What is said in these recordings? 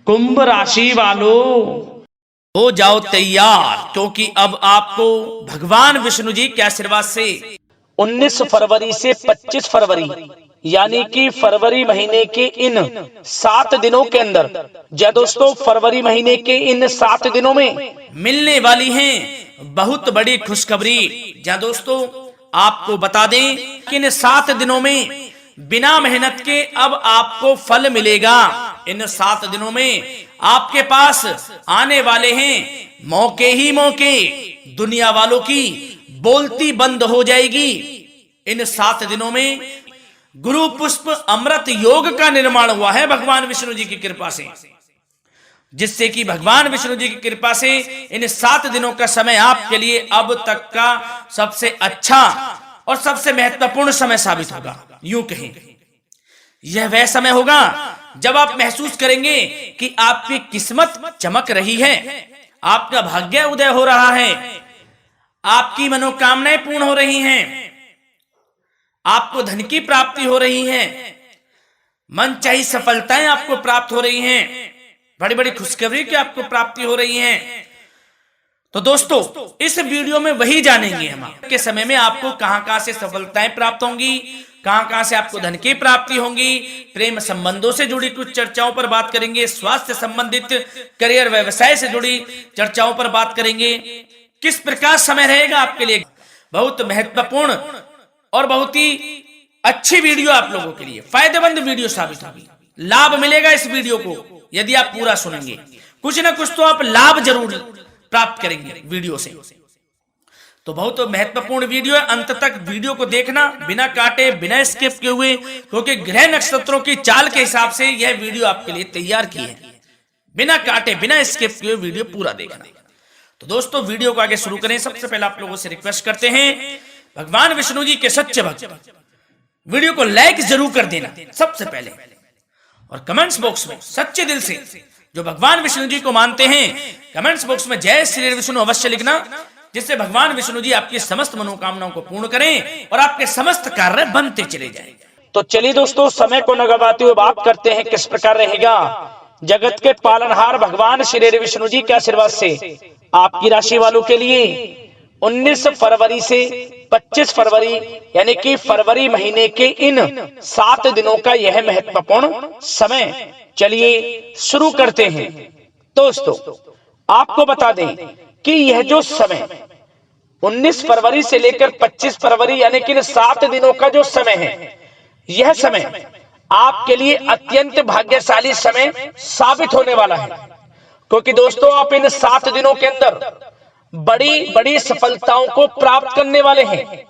कुंभ राशि वालों, हो जाओ तैयार, क्योंकि अब आपको भगवान विष्णु जी के आशीर्वाद से 19 फरवरी से 25 फरवरी यानी कि फरवरी महीने के इन 7 दिनों के अंदर, जय दोस्तों, फरवरी महीने के इन 7 दिनों में मिलने वाली हैं बहुत बड़ी खुशखबरी। जय दोस्तों, आपको बता दें कि इन 7 दिनों में बिना मेहनत के अब आपको फल मिलेगा। इन 7 दिनों में आपके पास आने वाले हैं मौके ही मौके, दुनिया वालों की बोलती बंद हो जाएगी। इन 7 दिनों में गुरु पुष्प अमृत योग का निर्माण हुआ है भगवान विष्णु जी की कृपा से, जिससे कि भगवान विष्णु जी की कृपा से इन 7 दिनों का समय आपके लिए अब तक का सबसे अच्छा और सबसे महत्वपूर्ण समय साबित होगा। यूं कहें, यह वह समय होगा जब आप महसूस करेंगे कि आपकी किस्मत चमक रही है, आपका भाग्य उदय हो रहा है, आपकी मनोकामनाएं पूर्ण हो रही हैं, आपको धन की प्राप्ति हो रही है, मनचाही सफलताएं आपको प्राप्त हो रही हैं, बड़ी बड़ी खुशखबरी की आपको प्राप्ति हो रही है। तो दोस्तों, इस वीडियो में वही जानेंगे हम के समय में आपको कहां से सफलताएं प्राप्त होंगी, कहां से आपको धन की प्राप्ति होंगी, प्रेम संबंधों से जुड़ी कुछ चर्चाओं पर बात करेंगे, स्वास्थ्य संबंधित करियर व्यवसाय से जुड़ी चर्चाओं पर बात करेंगे। किस प्रकार समय रहेगा आपके लिए, बहुत महत्वपूर्ण और बहुत ही अच्छी वीडियो आप लोगों के लिए, फायदेमंद वीडियो साबित होगी। लाभ मिलेगा इस वीडियो को यदि आप पूरा सुनेंगे, कुछ ना कुछ तो आप लाभ जरूर प्राप्त करेंगे वीडियो से। तो बहुत महत्वपूर्ण वीडियो है, अंत तक वीडियो को देखना, बिना काटे बिना स्किप किए हुए, क्योंकि ग्रह नक्षत्रों की चाल के हिसाब से यह वीडियो आपके लिए तैयार की है। बिना काटे बिना स्किप किए वीडियो पूरा देखना। तो दोस्तों, वीडियो को आगे शुरू करें। सबसे पहले आप लोगों से रिक्वेस्ट करते हैं, भगवान विष्णु जी के सच्चे भक्त वीडियो को लाइक जरूर कर देना सबसे पहले, और कमेंट्स बॉक्स में सच्चे दिल से जो भगवान विष्णु जी को मानते हैं, कमेंट्स बॉक्स में जय श्री विष्णु अवश्य लिखना, जिससे भगवान विष्णु जी आपकी समस्त मनोकामनाओं को पूर्ण करें और आपके समस्त कार्य बनते चले जाएं। तो चलिए दोस्तों, समय को न गवाते हुए बात करते हैं किस प्रकार रहेगा जगत के पालनहार भगवान श्री विष्णु जी के आशीर्वाद से आपकी राशि वालों के लिए 19 फरवरी से 25 फरवरी यानी कि फरवरी महीने के इन 7 दिनों का यह महत्वपूर्ण समय। चलिए शुरू करते हैं। दोस्तों, आपको बता दें कि यह जो समय 19 फरवरी से लेकर 25 फरवरी यानी कि 7 दिनों का जो समय है, यह समय आपके लिए अत्यंत भाग्यशाली समय साबित होने वाला है, क्योंकि दोस्तों आप इन 7 दिनों के अंदर बड़ी बड़ी सफलताओं को प्राप्त करने वाले हैं,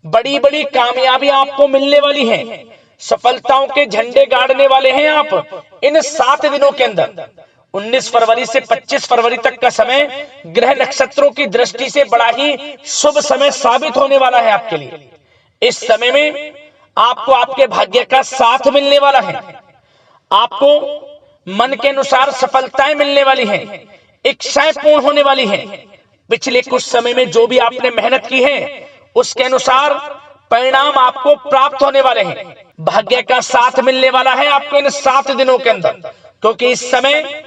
बड़ी बड़ी कामयाबी आपको मिलने वाली है, सफलताओं के झंडे गाड़ने वाले हैं आप इन 7 दिनों के अंदर। 19 फरवरी से 25 फरवरी तक का समय ग्रह नक्षत्रों की दृष्टि से बड़ा ही शुभ समय साबित होने वाला है आपके लिए। इस समय में आपको आपके भाग्य का साथ मिलने वाला है, आपको मन के अनुसार सफलताएं मिलने वाली हैं, इच्छाएं पूर्ण होने वाली हैं। पिछले कुछ समय में जो भी आपने मेहनत की है उसके अनुसार परिणाम आपको प्राप्त होने वाले हैं। भाग्य का साथ मिलने वाला है आपको इन 7 दिनों के अंदर, क्योंकि इस समय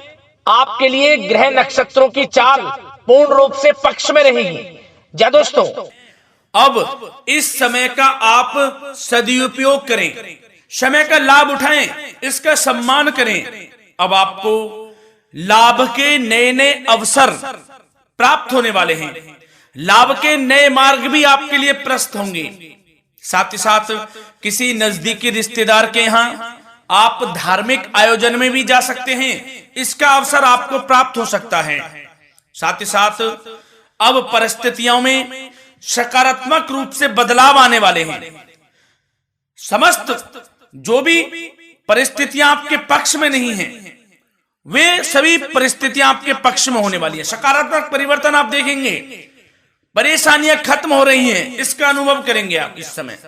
आपके लिए ग्रह नक्षत्रों की चाल पूर्ण रूप से पक्ष में रहेगी। जा दोस्तों, अब इस समय का आप सदुपयोग करें, समय का लाभ उठाएं, इसका सम्मान करें। अब आपको लाभ के नए नए अवसर प्राप्त होने वाले हैं, लाभ के नए मार्ग भी आपके लिए प्रशस्त होंगे। साथ ही साथ किसी नजदीकी रिश्तेदार के यहाँ आप धार्मिक आयोजन में भी जा सकते हैं, इसका अवसर आपको प्राप्त हो सकता है। साथ ही साथ अब परिस्थितियों में सकारात्मक रूप से बदलाव आने वाले हैं। समस्त जो भी परिस्थितियां आपके पक्ष में नहीं हैं, वे सभी परिस्थितियां आपके पक्ष में होने वाली है। सकारात्मक परिवर्तन आप देखेंगे, परेशानियां खत्म हो रही हैं, इसका अनुभव करेंगे आप इस समय।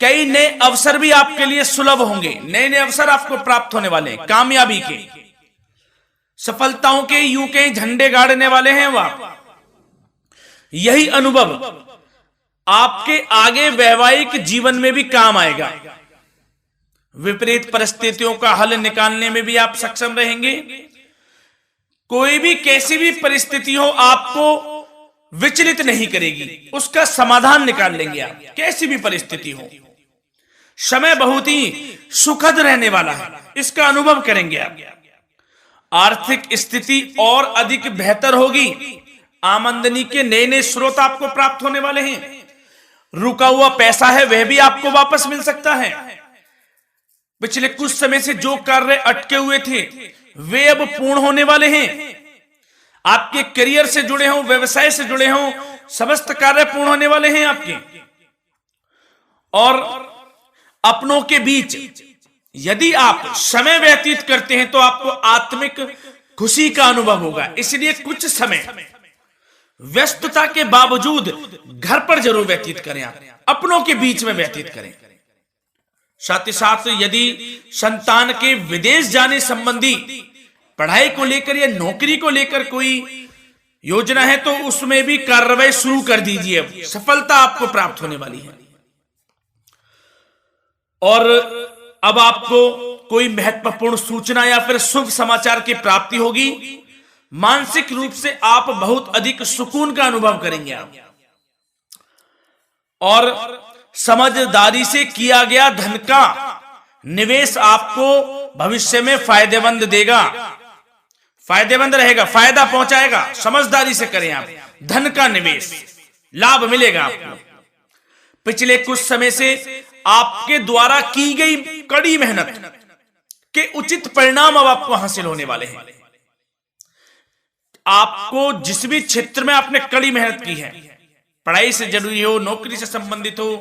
कई नए अवसर भी आपके लिए सुलभ होंगे, नए नए अवसर आपको प्राप्त होने वाले हैं, कामयाबी के, सफलताओं के यूं के झंडे गाड़ने वाले हैं वह। यही अनुभव आपके आगे वैवाहिक जीवन में भी काम आएगा। विपरीत परिस्थितियों का हल निकालने में भी आप सक्षम रहेंगे। कोई भी कैसी भी परिस्थिति हो आपको विचलित नहीं करेगी, उसका समाधान निकाल लेंगे आप, कैसी भी परिस्थिति हो। समय बहुत ही सुखद रहने वाला है, इसका अनुभव करेंगे आप। आर्थिक स्थिति और अधिक बेहतर होगी। आमदनी के नए नए स्रोत आपको प्राप्त होने वाले हैं। रुका हुआ पैसा है वह भी आपको वापस मिल सकता है। पिछले कुछ समय से जो कार्य अटके हुए थे वे अब पूर्ण होने वाले हैं। आपके करियर से जुड़े हों, व्यवसाय से जुड़े हों, समस्त कार्य पूर्ण होने वाले हैं आपके। और अपनों के बीच यदि आप समय व्यतीत करते हैं तो आपको आत्मिक खुशी का अनुभव होगा। इसलिए कुछ समय व्यस्तता के बावजूद घर पर जरूर व्यतीत करें, आप अपनों के बीच में व्यतीत करें। साथ ही साथ यदि संतान के विदेश जाने संबंधी पढ़ाई को लेकर या नौकरी को लेकर कोई योजना है तो उसमें भी कार्रवाई शुरू कर दीजिए। अब सफलता आपको प्राप्त होने वाली है। और अब आपको कोई महत्वपूर्ण सूचना या फिर शुभ समाचार की प्राप्ति होगी। मानसिक रूप से आप बहुत अधिक सुकून का अनुभव करेंगे आप। और समझदारी से किया गया धन का निवेश आपको भविष्य में फायदेमंद देगा, फायदेमंद रहेगा, फायदा पहुंचाएगा। समझदारी से करें आप धन का निवेश, लाभ मिलेगा आपको। पिछले कुछ समय से आपके द्वारा की गई कड़ी मेहनत के उचित परिणाम अब आपको हासिल होने वाले हैं। आपको जिस भी क्षेत्र में आपने कड़ी मेहनत की है, पढ़ाई से जुड़ी हो, नौकरी से संबंधित हो,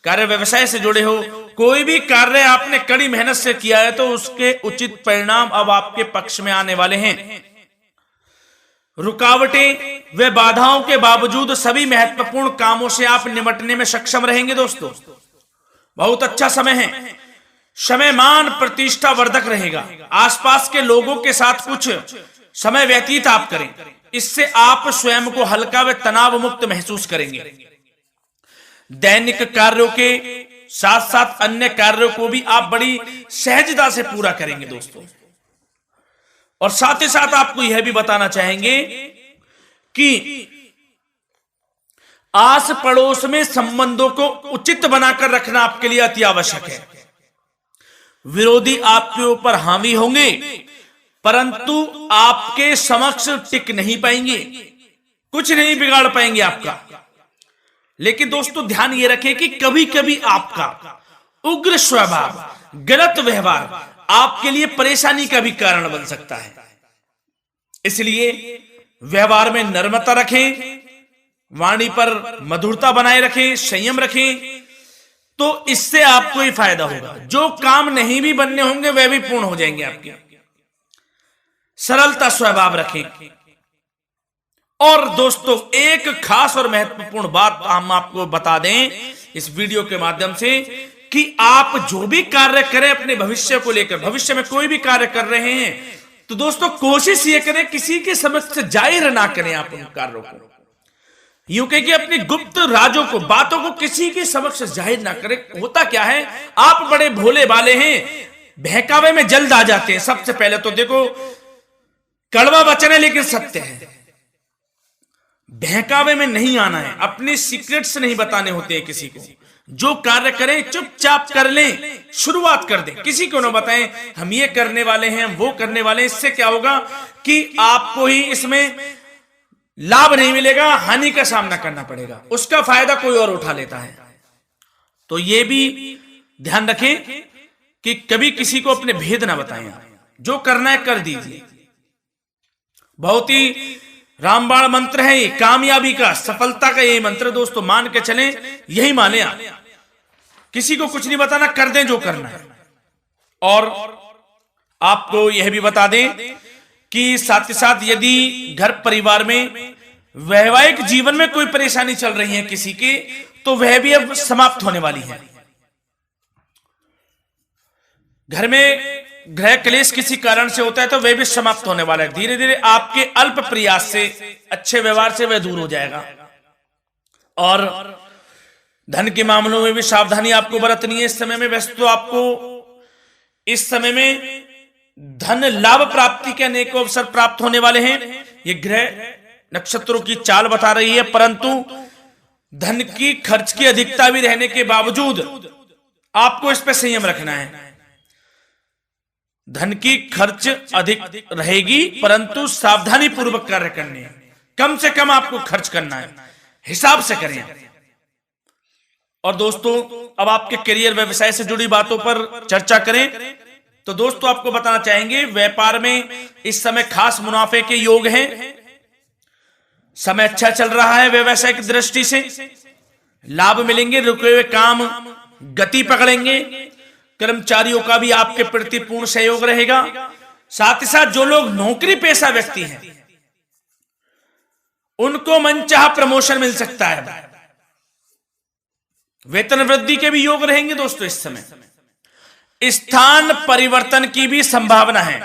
कार्य व्यवसाय से जुड़े हो, कोई भी कार्य आपने कड़ी मेहनत से किया है तो उसके उचित परिणाम अब आपके पक्ष में आने वाले हैं। रुकावटें व बाधाओं के बावजूद सभी महत्वपूर्ण कामों से आप निपटने में सक्षम रहेंगे। दोस्तों बहुत अच्छा समय है। समय मान प्रतिष्ठा वर्धक रहेगा। आसपास के लोगों के साथ कुछ समय व्यतीत आप करें, इससे आप स्वयं को हल्का व तनाव मुक्त महसूस करेंगे। दैनिक कार्यों के साथ साथ अन्य कार्यों को भी आप बड़ी सहजता से पूरा करेंगे दोस्तों। और साथ ही साथ आपको यह भी बताना चाहेंगे कि आस पड़ोस में संबंधों को उचित बनाकर रखना आपके लिए अति आवश्यक है। विरोधी आपके ऊपर हावी होंगे परंतु आपके समक्ष टिक नहीं पाएंगे, कुछ नहीं बिगाड़ पाएंगे आपका। लेकिन दोस्तों ध्यान ये रखें कि कभी कभी आपका उग्र स्वभाव, गलत व्यवहार आपके लिए परेशानी का भी कारण बन सकता है। इसलिए व्यवहार में नम्रता रखें, वाणी पर मधुरता बनाए रखें, संयम रखें, तो इससे आपको ही फायदा होगा। जो काम नहीं भी बनने होंगे वह भी पूर्ण हो जाएंगे आपके। सरलता स्वभाव रखें। और दोस्तों एक खास और महत्वपूर्ण बात हम आपको बता दें इस वीडियो के माध्यम से कि आप जो भी कार्य करें अपने भविष्य को लेकर, भविष्य में कोई भी कार्य कर रहे हैं तो दोस्तों कोशिश ये करें किसी के समक्ष जाहिर ना करें आप उन कार्यों को। यूं कह कि अपनी गुप्त राजों को, बातों को किसी के समक्ष जाहिर ना करें। होता क्या है, आप बड़े भोले भाले हैं, बहकावे में जल्द आ जाते हैं। सबसे पहले तो देखो कड़वा वचन है लेकिन सत्य है। बहकावे में नहीं आना है, अपने सीक्रेट्स नहीं बताने होते हैं किसी को। जो कार्य करें चुपचाप कर लें, शुरुआत कर दें, किसी को ना बताएं हम ये करने वाले हैं, वो करने वाले हैं। इससे क्या होगा कि आपको ही इसमें लाभ नहीं मिलेगा, हानि का सामना करना पड़ेगा, उसका फायदा कोई और उठा लेता है। तो ये भी ध्यान रखें कि कभी किसी को अपने भेद ना बताएं। जो करना है कर दीजिए। बहुत ही रामबाण मंत्र है ये, कामयाबी का, सफलता का यही मंत्र दोस्तों। मान के चलें, यही माने आप। किसी को कुछ नहीं बताना, कर दें जो करना है। और आपको यह भी बता दें कि साथ ही साथ यदि घर परिवार में वैवाहिक जीवन में कोई परेशानी चल रही है किसी की, तो वह भी अब समाप्त होने वाली है। घर में गृह क्लेश किसी कारण से होता है तो वह भी समाप्त होने वाला है। धीरे धीरे आपके अल्प प्रयास से, अच्छे व्यवहार से वह दूर हो जाएगा। और धन के मामलों में भी सावधानी आपको बरतनी है इस समय में। वैसे तो आपको इस समय में धन लाभ प्राप्ति के अनेक अवसर प्राप्त होने वाले हैं। ये ग्रह नक्षत्रों की चाल बता रही है, परंतु धन की खर्च की अधिकता भी रहने के बावजूद आपको इस पर संयम रखना है। धन की खर्च अधिक रहेगी, परंतु सावधानी पूर्वक कार्य करने हैं। कम से कम आपको खर्च करना है, हिसाब से करें। और दोस्तों, अब आपके करियर व्यवसाय से जुड़ी बातों पर चर्चा करें तो दोस्तों आपको बताना चाहेंगे, व्यापार में इस समय खास मुनाफे के योग हैं। समय अच्छा चल रहा है, व्यवसाय की दृष्टि से लाभ मिलेंगे, रुके हुए काम गति पकड़ेंगे। कर्मचारियों का भी आपके प्रति पूर्ण सहयोग रहेगा। साथ ही साथ जो लोग नौकरी पेशा व्यक्ति हैं उनको मनचाहा प्रमोशन मिल सकता है। वेतन वृद्धि के भी योग रहेंगे दोस्तों। इस समय स्थान परिवर्तन की भी संभावना है।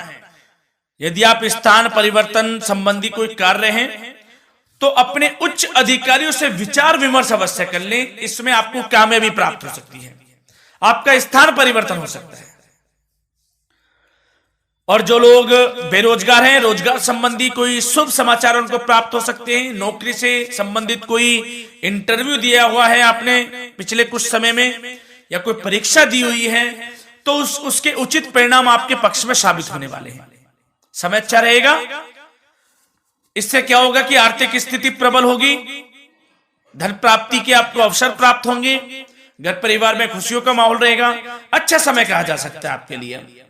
यदि आप स्थान परिवर्तन संबंधी कोई कार्य हैं तो अपने उच्च अधिकारियों से विचार विमर्श अवश्य कर लें। इसमें आपको कामयाबी प्राप्त हो सकती है, आपका स्थान परिवर्तन हो सकता है। और जो लोग बेरोजगार हैं, रोजगार संबंधी कोई शुभ समाचार उनको प्राप्त हो सकते हैं। नौकरी से संबंधित कोई इंटरव्यू दिया हुआ है आपने पिछले कुछ समय में, या कोई परीक्षा दी हुई है, तो उसके उचित परिणाम आपके पक्ष में साबित होने वाले हैं। समय अच्छा रहेगा। इससे क्या होगा कि आर्थिक स्थिति प्रबल होगी, धन प्राप्ति के आपको अवसर प्राप्त होंगे, घर परिवार में खुशियों का माहौल रहेगा। अच्छा समय कहा जा सकता है आपके लिए।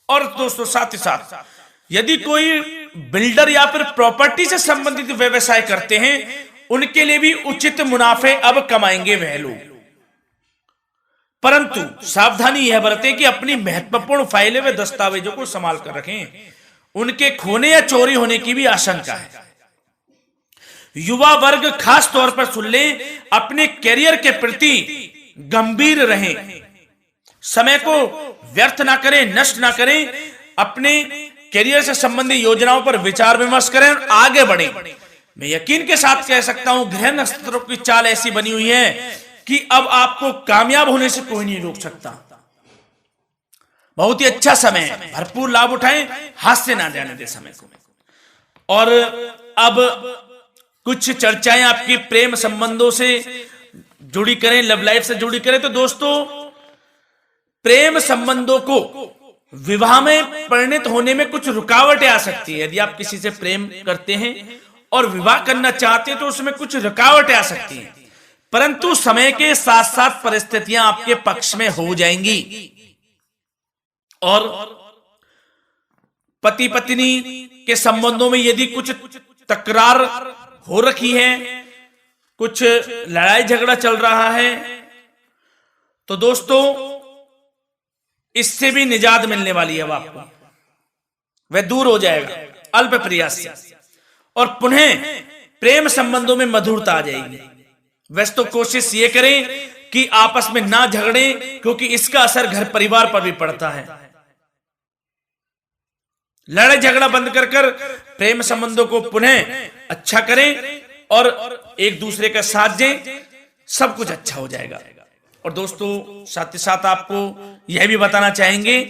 और दोस्तों, साथ ही साथ यदि कोई बिल्डर या फिर प्रॉपर्टी से संबंधित व्यवसाय करते हैं, उनके लिए भी उचित मुनाफे अब कमाएंगे वह लोग। परंतु सावधानी यह बरतें कि अपनी महत्वपूर्ण फाइलें व दस्तावेजों को संभाल कर रखें। उनके खोने या चोरी होने की भी आशंका है। युवा वर्ग खास तौर पर सुन लें, अपने करियर के प्रति गंभीर रहें। समय को व्यर्थ ना करें, नष्ट ना करें। अपने करियर से संबंधित योजनाओं पर विचार विमर्श करें और आगे बढ़ें। मैं यकीन के साथ कह सकता हूं, ग्रह नक्षत्रों की चाल ऐसी बनी हुई है कि अब आपको कामयाब होने से कोई नहीं रोक सकता। बहुत ही अच्छा समय है, भरपूर लाभ उठाएं, हाथ से ना जाने दे समय को। और अब कुछ चर्चाएं आपकी प्रेम संबंधों से जुड़ी करें, लव लाइफ से जुड़ी करें। तो दोस्तों, प्रेम संबंधों को विवाह में परिणत होने में कुछ रुकावटें आ सकती है। यदि आप किसी से प्रेम करते हैं और विवाह करना चाहते हैं तो उसमें कुछ रुकावटें आ सकती हैं, परंतु समय के साथ साथ परिस्थितियां आपके पक्ष में हो जाएंगी। और पति पत्नी के संबंधों में यदि कुछ तकरार हो रखी है, कुछ लड़ाई झगड़ा चल रहा है, तो दोस्तों इससे भी निजात मिलने वाली है। अब आपको वह दूर हो जाएगा अल्प प्रयास से, और पुनः प्रेम संबंधों में मधुरता आ जाएगी। वैसे तो कोशिश ये करें कि आपस में ना झगड़े, क्योंकि इसका असर घर परिवार पर भी पड़ता है। लड़ाई झगड़ा बंद कर कर प्रेम संबंधों को पुनः अच्छा करें और एक दूसरे का साथ दें, सब कुछ अच्छा हो जाएगा। और दोस्तों, साथ ही साथ आपको यह भी बताना चाहेंगे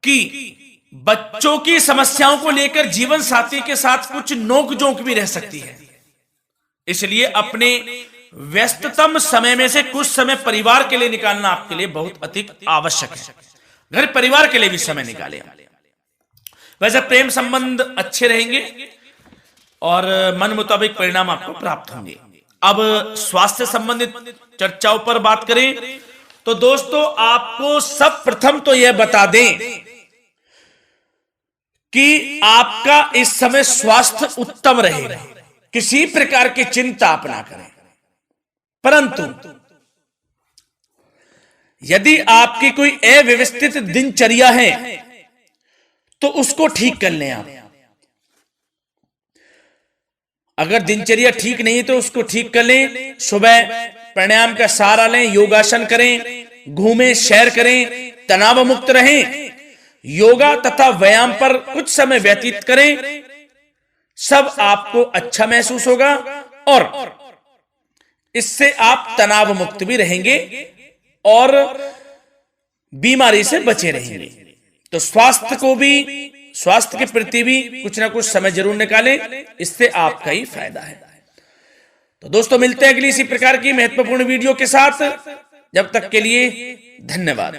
कि बच्चों की समस्याओं को लेकर जीवन साथी के साथ कुछ नोकझोंक भी रह सकती है। इसलिए अपने व्यस्ततम समय में से कुछ समय परिवार के लिए निकालना आपके लिए बहुत अधिक आवश्यक है। घर परिवार के लिए भी समय निकालें। वैसे प्रेम संबंध अच्छे रहेंगे और मन मुताबिक परिणाम आपको प्राप्त होंगे। अब स्वास्थ्य संबंधित चर्चाओं पर बात करें तो दोस्तों, आपको सब प्रथम तो यह बता दें कि आपका इस समय स्वास्थ्य उत्तम रहेगा। किसी प्रकार की चिंता आप ना करें। परंतु यदि आपकी कोई अव्यवस्थित दिनचर्या है तो उसको ठीक कर लें आप। अगर दिनचर्या ठीक नहीं है तो उसको ठीक कर लें। सुबह प्राणायाम का सहारा लें, योगासन करें, घूमें, सैर करें, तनाव मुक्त रहें, योगा तथा व्यायाम पर कुछ समय व्यतीत करें। सब आपको अच्छा महसूस होगा और इससे आप तनाव मुक्त भी रहेंगे और बीमारी से बचे रहेंगे। तो स्वास्थ्य के प्रति भी कुछ ना कुछ समय जरूर निकालें, इससे आपका ही फायदा है। तो दोस्तों मिलते हैं अगली इसी प्रकार की महत्वपूर्ण वीडियो के साथ। जब तक के लिए धन्यवाद।